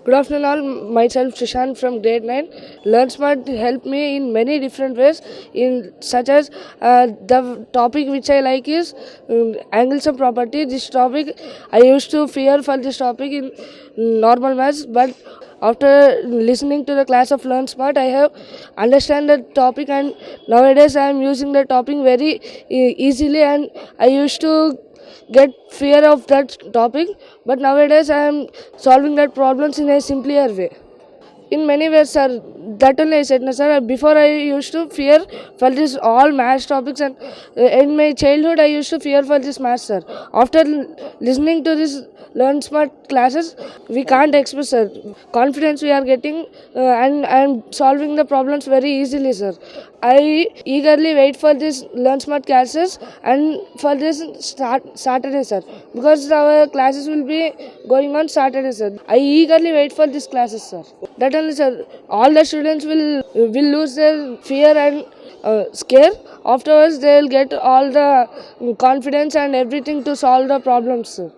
Good afternoon, all. Myself Shashank from grade 9. LearnSmart helped me in many different ways, in such as the topic which I like is angles of property. This topic I used to fear for this topic in normal maths, but after listening to the class of LearnSmart, I have understand the topic, and nowadays I am using the topic very easily, and I used to get fear of that topic, but nowadays I am solving that problems in a simpler way. In many ways, sir, that only I said, no, sir. Before I used to fear for this all maths topics, and in my childhood I used to fear for this maths, sir. After listening to this Learn Smart classes, we can't express, sir. Confidence we are getting, and I am solving the problems very easily, sir. I eagerly wait for this Learn Smart classes and for this Saturday, sir, because our classes will be going on Saturday, sir. I eagerly wait for these classes, sir. That only, sir. All the students will lose their fear and scare. Afterwards, they will get all the confidence and everything to solve the problems, sir.